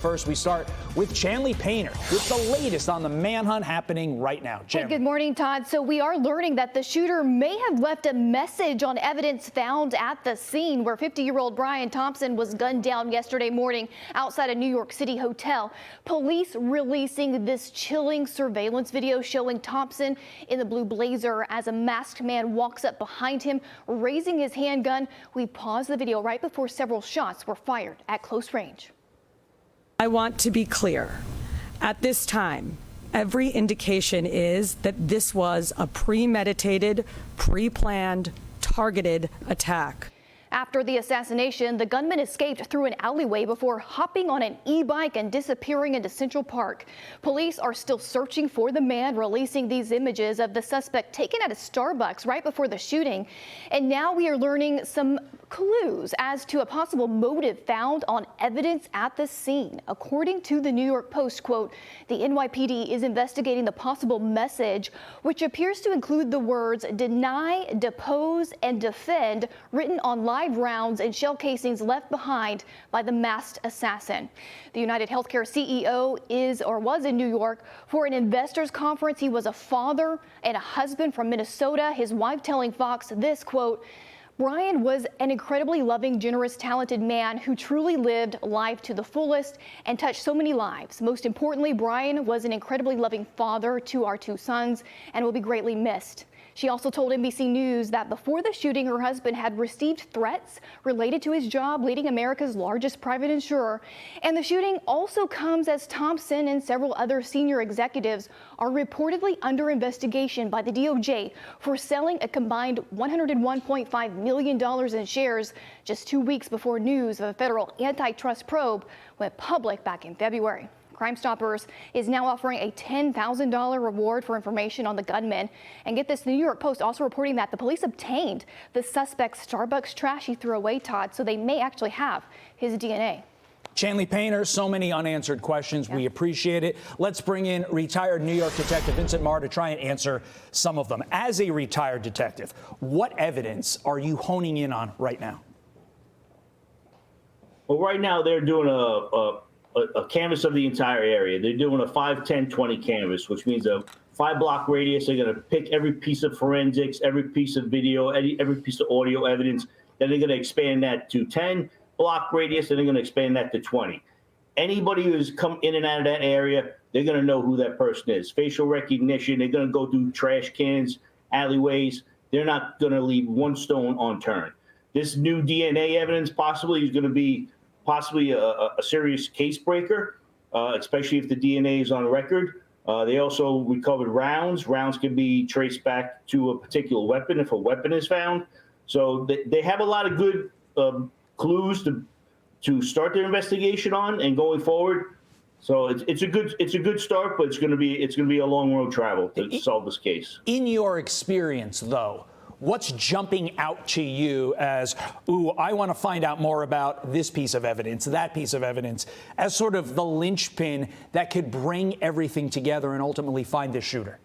First, we start with Chanley Painter with the latest on the manhunt happening right now. Hey, good morning, Todd. So we are learning that the shooter may have left a message on evidence found at the scene where 50-year-old Brian Thompson was gunned down yesterday morning outside a New York City hotel. Police releasing this chilling surveillance video showing Thompson in the blue blazer as a masked man walks up behind him, raising his handgun. We paused the video right before several shots were fired at close range. I want to be clear. At this time, every indication is that this was a premeditated, pre-planned, targeted attack. After the assassination, the gunman escaped through an alleyway before hopping on an e-bike and disappearing into Central Park. Police are still searching for the man, releasing these images of the suspect taken at a Starbucks right before the shooting. And now we are learning some clues as to a possible motive found on evidence at the scene. According to the New York Post, quote, the NYPD is investigating the possible message, which appears to include the words deny, depose, and defend written on live rounds and shell casings left behind by the masked assassin. The UnitedHealthcare CEO was in New York for an investors conference. He was a father and a husband from Minnesota. His wife telling Fox this, quote, Brian was an incredibly loving, generous, talented man who truly lived life to the fullest and touched so many lives. Most importantly, Brian was an incredibly loving father to our two sons and will be greatly missed. She also told NBC News that before the shooting, her husband had received threats related to his job leading America's largest private insurer. And the shooting also comes as Thompson and several other senior executives are reportedly under investigation by the DOJ for selling a combined $101.5 million in shares just 2 weeks before news of a federal antitrust probe went public back in February. Crime Stoppers is now offering a $10,000 reward for information on the gunman. And get this, the New York Post also reporting that the police obtained the suspect's Starbucks trash he threw away, Todd, so they may actually have his DNA. Chanley Painter, so many unanswered questions. Yeah. We appreciate it. Let's bring in retired New York detective Vincent Maher to try and answer some of them. As a retired detective, what evidence are you honing in on right now? Well, right now they're doing a canvas of the entire area. They're doing a 5, 10, 20 canvas, which means a 5-block radius. They're going to pick every piece of forensics, every piece of video, every piece of audio evidence. Then they're going to expand that to 10-block radius, and they're going to expand that to 20. Anybody who's come in and out of that area, they're going to know who that person is. Facial recognition. They're going to go through trash cans, alleyways. They're not going to leave one stone unturned. This new DNA evidence possibly is going to be a serious case breaker, especially if the DNA is on record. They also recovered rounds. Rounds can be traced back to a particular weapon if a weapon is found. So they have a lot of good clues to start their investigation on and going forward. So it's a good start, but it's going to be a long road travel to solve this case. In your experience, though, what's jumping out to you as, ooh, I want to find out more about this piece of evidence, that piece of evidence, as sort of the linchpin that could bring everything together and ultimately find the shooter?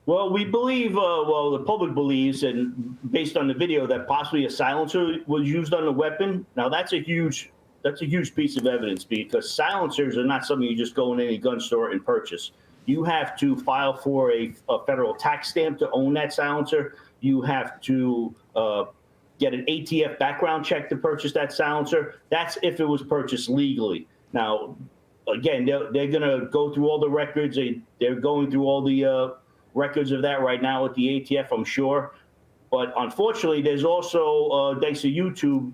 Well, we believe, the public believes, and based on the video, that possibly a silencer was used on the weapon. Now, that's a huge piece of evidence because silencers are not something you just go in any gun store and purchase. You have to file for a federal tax stamp to own that silencer. You have to get an ATF background check to purchase that silencer. That's if it was purchased legally. Now, again, they're going to go through all the records. They're going through all the records of that right now with the ATF, I'm sure. But unfortunately, there's also, thanks to YouTube,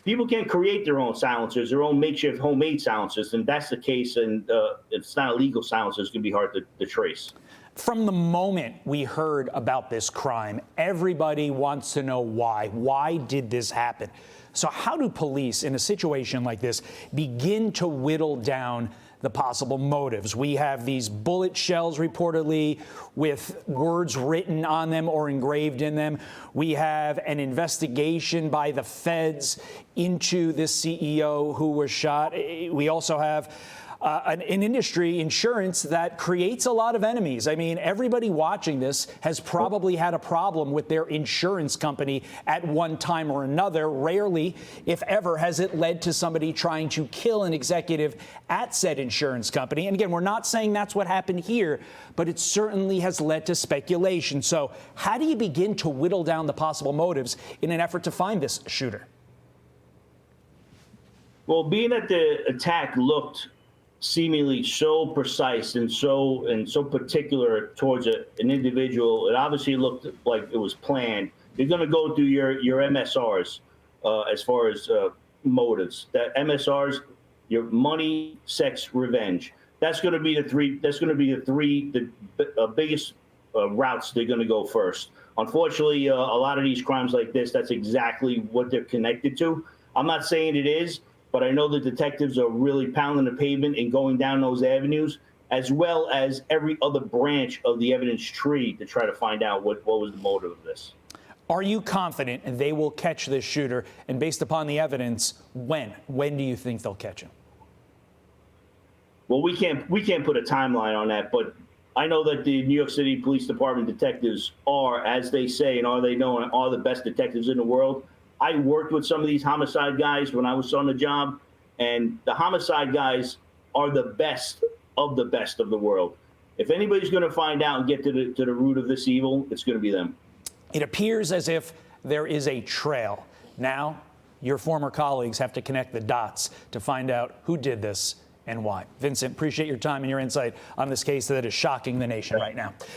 people can create their own silencers, their own makeshift homemade silencers, and that's the case, and it's not a legal silencer. It's going to be hard to trace. From the moment we heard about this crime, everybody wants to know why. Why did this happen? So how do police, in a situation like this, begin to whittle down the possible motives? We have these bullet shells reportedly with words written on them or engraved in them. We have an investigation by the feds into this CEO who was shot. We also have an industry, insurance, that creates a lot of enemies. I mean, everybody watching this has probably had a problem with their insurance company at one time or another. Rarely, if ever, has it led to somebody trying to kill an executive at said insurance company. And again, we're not saying that's what happened here, but it certainly has led to speculation. So how do you begin to whittle down the possible motives in an effort to find this shooter? Well, being that the attack looked seemingly so precise and so particular towards an individual, it obviously looked like it was planned. You're going to go through your MSRs as far as motives. That MSRs, your money, sex, revenge. That's going to be the three. That's going to be the biggest routes they're going to go first. Unfortunately, a lot of these crimes like this, that's exactly what they're connected to. I'm not saying it is, but I know the detectives are really pounding the pavement and going down those avenues, as well as every other branch of the evidence tree to try to find out what was the motive of this. Are you confident they will catch this shooter? And based upon the evidence, when? When do you think they'll catch him? Well, we can't put a timeline on that, but I know that the New York City Police Department detectives are, as they say, and are they known, are the best detectives in the world. I worked with some of these homicide guys when I was on the job, and the homicide guys are the best of the world. If anybody's going to find out and get to the root of this evil, it's going to be them. It appears as if there is a trail. Now, your former colleagues have to connect the dots to find out who did this and why. Vincent, appreciate your time and your insight on this case that is shocking the nation right now.